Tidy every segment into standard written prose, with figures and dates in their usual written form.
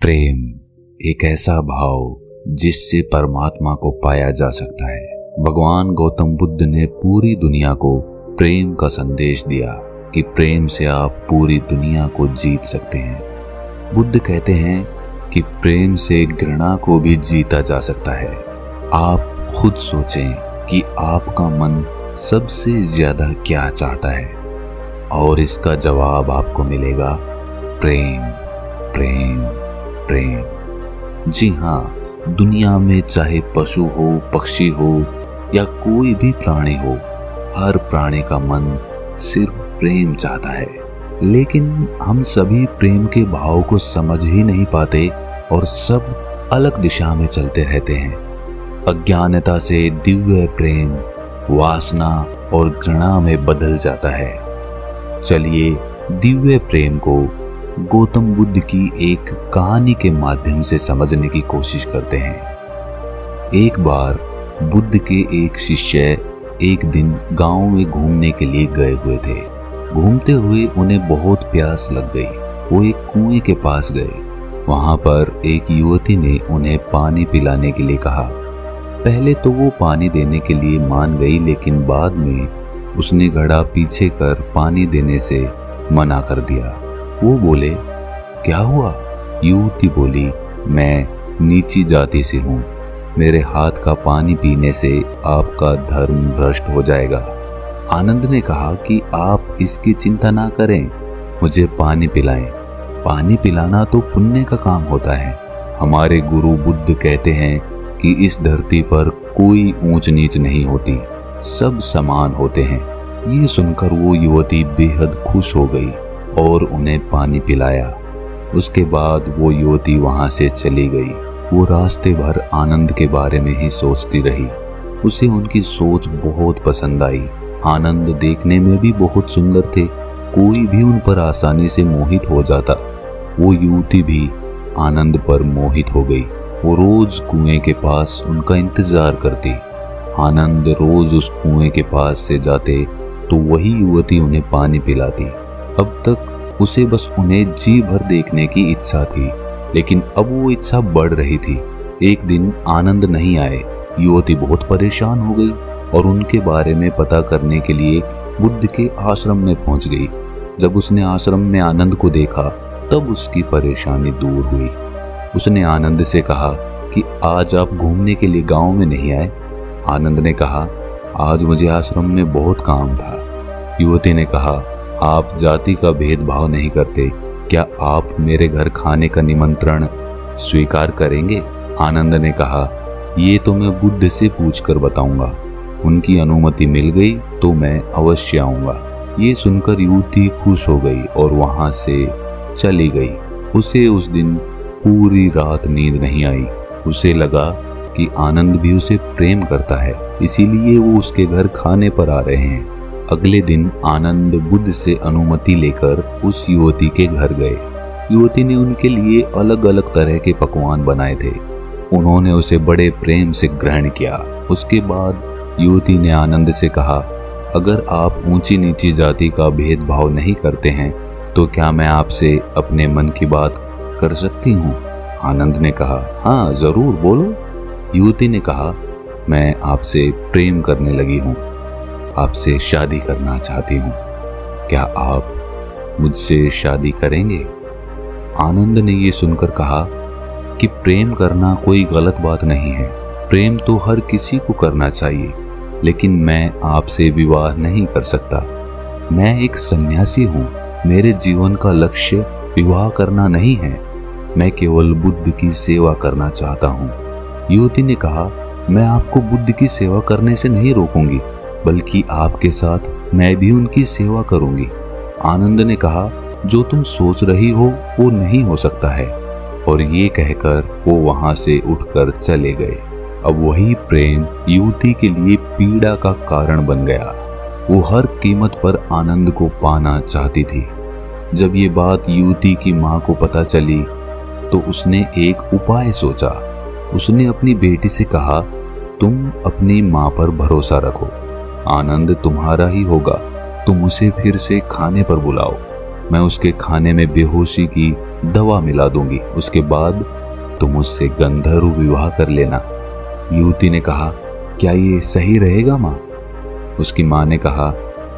प्रेम एक ऐसा भाव जिससे परमात्मा को पाया जा सकता है। भगवान गौतम बुद्ध ने पूरी दुनिया को प्रेम का संदेश दिया कि प्रेम से आप पूरी दुनिया को जीत सकते हैं। बुद्ध कहते हैं कि प्रेम से घृणा को भी जीता जा सकता है। आप खुद सोचें कि आपका मन सबसे ज्यादा क्या चाहता है और इसका जवाब आपको मिलेगा प्रेम, प्रेम, प्रेम। जी हाँ, दुनिया में चाहे पशु हो, पक्षी हो या कोई भी प्राणी हो, हर प्राणी का मन सिर्फ प्रेम चाहता है। लेकिन हम सभी प्रेम के भाव को समझ ही नहीं पाते और सब अलग दिशा में चलते रहते हैं। अज्ञानता से दिव्य प्रेम वासना और घृणा में बदल जाता है। चलिए दिव्य प्रेम को गौतम बुद्ध की एक कहानी के माध्यम से समझने की कोशिश करते हैं। एक बार बुद्ध के एक शिष्य एक दिन गांव में घूमने के लिए गए हुए थे। घूमते हुए उन्हें बहुत प्यास लग गई। वो एक कुएं के पास गए। वहां पर एक युवती ने उन्हें पानी पिलाने के लिए कहा। पहले तो वो पानी देने के लिए मान गई, लेकिन बाद में उसने घड़ा पीछे कर पानी देने से मना कर दिया। वो बोले, क्या हुआ? युवती बोली, मैं नीची जाति से हूँ। मेरे हाथ का पानी पीने से आपका धर्म भ्रष्ट हो जाएगा। आनंद ने कहा कि आप इसकी चिंता ना करें, मुझे पानी पिलाएं। पानी पिलाना तो पुण्य का काम होता है। हमारे गुरु बुद्ध कहते हैं कि इस धरती पर कोई ऊंच नीच नहीं होती, सब समान होते हैं। ये सुनकर वो युवती बेहद खुश हो गई और उन्हें पानी पिलाया। उसके बाद वो युवती वहां से चली गई। वो रास्ते भर आनंद के बारे में ही सोचती रही। उसे उनकी सोच बहुत पसंद आई। आनंद देखने में भी बहुत सुंदर थे। कोई भी उन पर आसानी से मोहित हो जाता। वो युवती भी आनंद पर मोहित हो गई। वो रोज कुएं के पास उनका इंतजार करती। आनंद रोज उस कुएं के पास से जाते तो वही युवती उन्हें पानी पिलाती। अब तक उसे बस उन्हें जी भर देखने की इच्छा थी, लेकिन अब वो इच्छा बढ़ रही थी। एक दिन आनंद नहीं आए। युवती बहुत परेशान हो गई और उनके बारे में पता करने के लिए बुद्ध के आश्रम में पहुंच गई। जब उसने आश्रम में आनंद को देखा तब उसकी परेशानी दूर हुई। उसने आनंद से कहा कि आज आप घूमने के लिए गांव में नहीं आए? आनंद ने कहा, आज मुझे आश्रम में बहुत काम था। युवती ने कहा, आप जाति का भेदभाव नहीं करते, क्या आप मेरे घर खाने का निमंत्रण स्वीकार करेंगे? आनंद ने कहा, ये तो मैं बुद्ध से पूछकर बताऊंगा। उनकी अनुमति मिल गई तो मैं अवश्य आऊंगा। ये सुनकर युवती खुश हो गई और वहां से चली गई। उसे उस दिन पूरी रात नींद नहीं आई। उसे लगा कि आनंद भी उसे प्रेम करता है, इसीलिए वो उसके घर खाने पर आ रहे हैं। अगले दिन आनंद बुद्ध से अनुमति लेकर उस युवती के घर गए। युवती ने उनके लिए अलग अलग तरह के पकवान बनाए थे। उन्होंने उसे बड़े प्रेम से ग्रहण किया। उसके बाद युवती ने आनंद से कहा, अगर आप ऊंची नीची जाति का भेदभाव नहीं करते हैं तो क्या मैं आपसे अपने मन की बात कर सकती हूँ? आनंद ने कहा, हाँ जरूर बोलो। युवती ने कहा, मैं आपसे प्रेम करने लगी हूँ, आपसे शादी करना चाहती हूँ। क्या आप मुझसे शादी करेंगे? आनंद ने ये सुनकर कहा कि प्रेम करना कोई गलत बात नहीं है। प्रेम तो हर किसी को करना चाहिए, लेकिन मैं आपसे विवाह नहीं कर सकता। मैं एक सन्यासी हूँ। मेरे जीवन का लक्ष्य विवाह करना नहीं है। मैं केवल बुद्ध की सेवा करना चाहता हूँ। युवती ने कहा, मैं आपको बुद्ध की सेवा करने से नहीं रोकूंगी, बल्कि आपके साथ मैं भी उनकी सेवा करूंगी। आनंद ने कहा, जो तुम सोच रही हो वो नहीं हो सकता है। और ये कहकर वो वहां से उठकर चले गए। अब वही प्रेम युवती के लिए पीड़ा का कारण बन गया। वो हर कीमत पर आनंद को पाना चाहती थी। जब ये बात युवती की माँ को पता चली तो उसने एक उपाय सोचा। उसने अपनी बेटी से कहा, तुम अपनी माँ पर भरोसा रखो, आनंद तुम्हारा ही होगा। तुम उसे फिर से खाने पर बुलाओ। मैं उसके खाने में बेहोशी की दवा मिला दूंगी, उसके बाद तुम उससे गंधर्व विवाह कर लेना। युवती ने कहा, क्या ये सही रहेगा माँ? उसकी माँ ने कहा,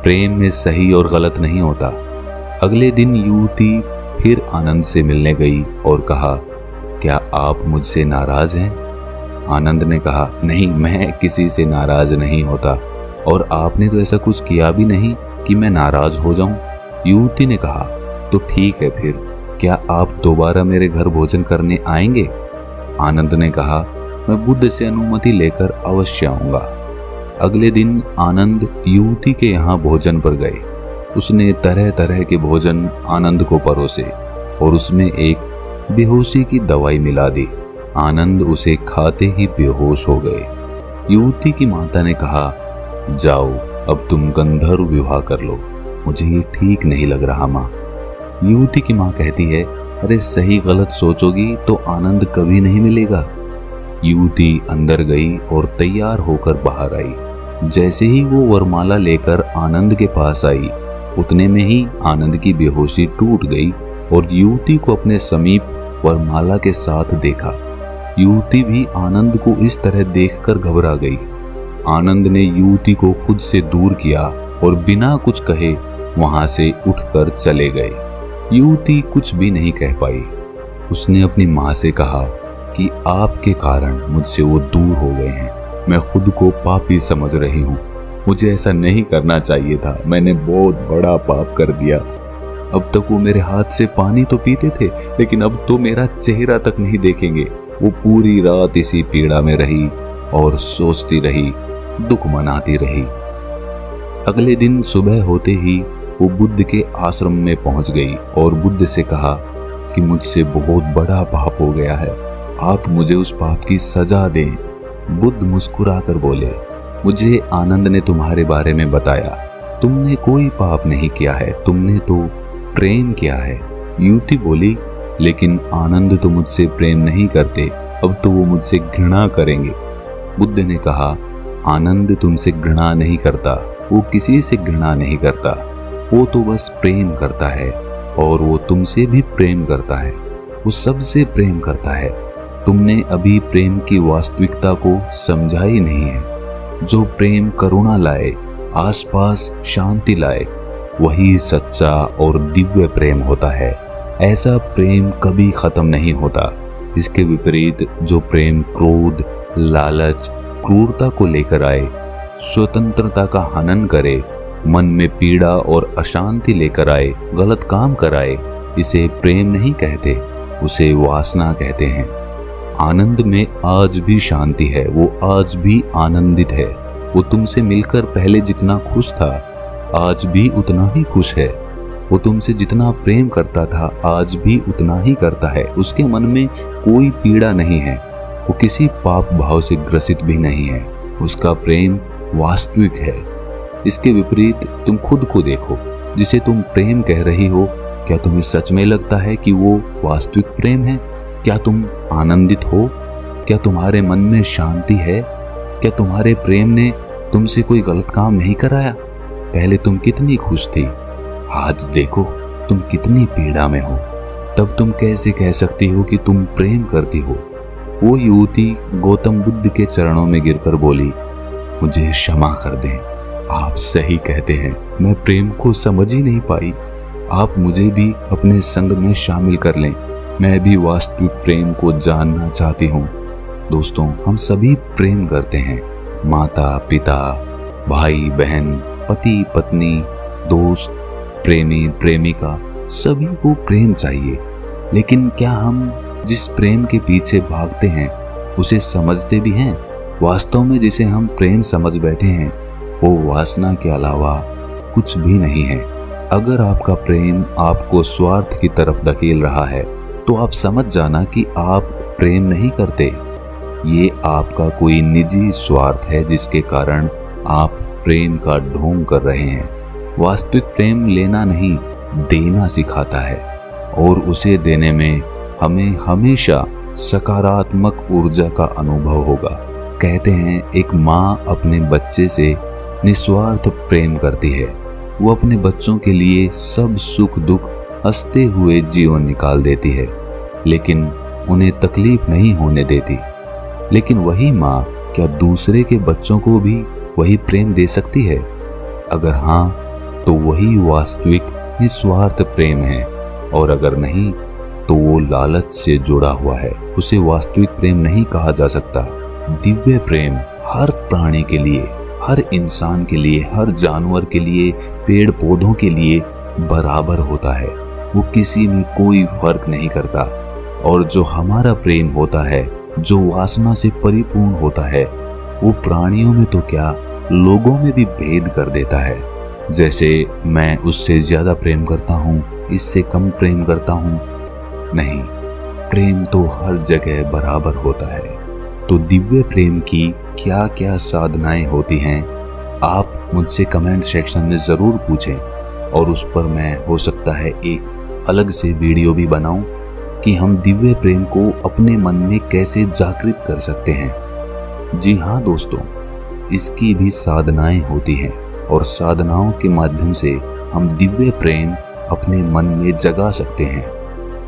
प्रेम में सही और गलत नहीं होता। अगले दिन युवती फिर आनंद से मिलने गई और कहा, क्या आप मुझसे नाराज हैं? आनंद ने कहा, नहीं, मैं किसी से नाराज नहीं होता और आपने तो ऐसा कुछ किया भी नहीं कि मैं नाराज हो जाऊं। युवती ने कहा, तो ठीक है, फिर क्या आप दोबारा मेरे घर भोजन करने आएंगे? आनंद ने कहा, मैं बुद्ध से अनुमति लेकर अवश्य आऊंगा। अगले दिन आनंद युवती के यहाँ भोजन पर गए। उसने तरह तरह के भोजन आनंद को परोसे और उसमें एक बेहोशी की दवाई मिला दी। आनंद उसे खाते ही बेहोश हो गए। युवती की माता ने कहा, जाओ अब तुम गंधर्व विवाह कर लो, मुझे ये ठीक नहीं लग रहा माँ। युवती की माँ कहती है, अरे सही गलत सोचोगी तो आनंद कभी नहीं मिलेगा। युवती अंदर गई और तैयार होकर बाहर आई। जैसे ही वो वरमाला लेकर आनंद के पास आई, उतने में ही आनंद की बेहोशी टूट गई और युवती को अपने समीप वरमाला के साथ देखा। युवती भी आनंद को इस तरह देखकर घबरा गई। आनंद ने युवती को खुद से दूर किया और बिना कुछ कहे वहां से उठकर चले गए। युवती कुछ भी नहीं कह पाई। उसने अपनी माँ से कहा कि आपके कारण मुझसे वो दूर हो गए हैं। मैं खुद को पापी समझ रही हूँ। मुझे ऐसा नहीं करना चाहिए था। मैंने बहुत बड़ा पाप कर दिया। अब तक वो मेरे हाथ से पानी तो पीते थे, लेकिन अब तो मेरा चेहरा तक नहीं देखेंगे। वो पूरी रात इसी पीड़ा में रही और सोचती रही, दुख मनाती रही। अगले दिन सुबह होते ही वो बुद्ध के आश्रम में पहुंच गई और बुद्ध से कहा कि मुझसे बहुत बड़ा पाप हो गया है, आप मुझे उस पाप की सजा दें। बुद्ध मुस्कुराकर बोले, मुझे आनंद ने तुम्हारे बारे में बताया, तुमने कोई पाप नहीं किया है, तुमने तो प्रेम किया है। युवती बोली, लेकिन आनंद तो मुझसे प्रेम नहीं करते, अब तो वो मुझसे घृणा करेंगे। बुद्ध ने कहा, आनंद तुमसे घृणा नहीं करता, वो किसी से घृणा नहीं करता, वो तो बस प्रेम करता है और वो तुमसे भी प्रेम करता है, वो सबसे प्रेम करता है। तुमने अभी प्रेम की वास्तविकता को समझा ही नहीं है। जो प्रेम करुणा लाए, आसपास शांति लाए, वही सच्चा और दिव्य प्रेम होता है। ऐसा प्रेम कभी खत्म नहीं होता। इसके विपरीत जो प्रेम क्रोध, लालच, क्रूरता को लेकर आए, स्वतंत्रता का हनन करे, मन में पीड़ा और अशांति लेकर आए, गलत काम कराए, इसे प्रेम नहीं कहते, उसे वासना कहते हैं। आनंद में आज भी शांति है, वो आज भी आनंदित है। वो तुमसे मिलकर पहले जितना खुश था, आज भी उतना ही खुश है। वो तुमसे जितना प्रेम करता था, आज भी उतना ही करता है। उसके मन में कोई पीड़ा नहीं है, वो किसी पाप भाव से ग्रसित भी नहीं है। उसका प्रेम वास्तविक है। इसके विपरीत तुम खुद को देखो, जिसे तुम प्रेम कह रही हो, क्या तुम्हें सच में लगता है कि वो वास्तविक प्रेम है? क्या तुम आनंदित हो? क्या तुम्हारे मन में शांति है? क्या तुम्हारे प्रेम ने तुमसे कोई गलत काम नहीं कराया? पहले तुम कितनी खुश थी, आज देखो तुम कितनी पीड़ा में हो। तब तुम कैसे कह सकती हो कि तुम प्रेम करती हो? वो युवती गौतम बुद्ध के चरणों में गिरकर बोली, मुझे क्षमा कर दें, आप सही कहते हैं, मैं प्रेम को समझ ही नहीं पाई। आप मुझे भी अपने संग में शामिल कर लें, मैं भी वास्तविक प्रेम को जानना चाहती हूँ। दोस्तों, हम सभी प्रेम करते हैं। माता पिता, भाई बहन, पति पत्नी, दोस्त, प्रेमी प्रेमिका, सभी को प्रेम चाहिए। लेकिन क्या हम जिस प्रेम के पीछे भागते हैं उसे समझते भी हैं? वास्तव में जिसे हम प्रेम समझ बैठे हैं वो वासना के अलावा कुछ भी नहीं है। अगर आपका प्रेम आपको स्वार्थ की तरफ धकेल रहा है तो आप समझ जाना कि आप प्रेम नहीं करते। ये आपका कोई निजी स्वार्थ है जिसके कारण आप प्रेम का ढोंग कर रहे हैं। वास्तविक प्रेम लेना नहीं, देना सिखाता है और उसे देने में हमें हमेशा सकारात्मक ऊर्जा का अनुभव होगा। कहते हैं एक माँ अपने बच्चे से निस्वार्थ प्रेम करती है। वो अपने बच्चों के लिए सब सुख दुख हंसते हुए जीवन निकाल देती है, लेकिन उन्हें तकलीफ नहीं होने देती। लेकिन वही माँ क्या दूसरे के बच्चों को भी वही प्रेम दे सकती है? अगर हाँ, तो वही वास्तविक निस्वार्थ प्रेम है, और अगर नहीं तो वो लालच से जुड़ा हुआ है। उसे वास्तविक प्रेम नहीं कहा जा सकता। दिव्य प्रेम हर प्राणी के लिए, हर इंसान के लिए, हर जानवर के लिए, पेड़ पौधों के लिए बराबर होता है। वो किसी में कोई फर्क नहीं करता। और जो हमारा प्रेम होता है, जो वासना से परिपूर्ण होता है, वो प्राणियों में तो क्या, लोगों में भी भेद कर देता है। जैसे मैं उससे ज्यादा प्रेम करता हूँ, इससे कम प्रेम करता हूँ, नहीं, प्रेम तो हर जगह बराबर होता है। तो दिव्य प्रेम की क्या क्या साधनाएं होती हैं, आप मुझसे कमेंट सेक्शन में जरूर पूछें, और उस पर मैं हो सकता है एक अलग से वीडियो भी बनाऊं कि हम दिव्य प्रेम को अपने मन में कैसे जागृत कर सकते हैं। जी हाँ दोस्तों, इसकी भी साधनाएं होती हैं, और साधनाओं के माध्यम से हम दिव्य प्रेम अपने मन में जगा सकते हैं।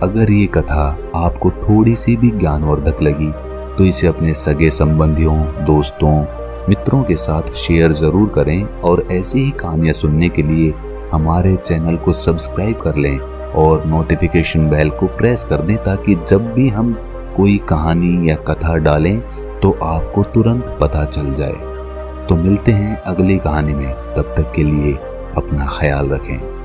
अगर ये कथा आपको थोड़ी सी भी ज्ञानवर्धक लगी तो इसे अपने सगे संबंधियों, दोस्तों, मित्रों के साथ शेयर जरूर करें, और ऐसी ही कहानियां सुनने के लिए हमारे चैनल को सब्सक्राइब कर लें और नोटिफिकेशन बेल को प्रेस कर दें, ताकि जब भी हम कोई कहानी या कथा डालें तो आपको तुरंत पता चल जाए। तो मिलते हैं अगली कहानी में, तब तक के लिए अपना ख्याल रखें।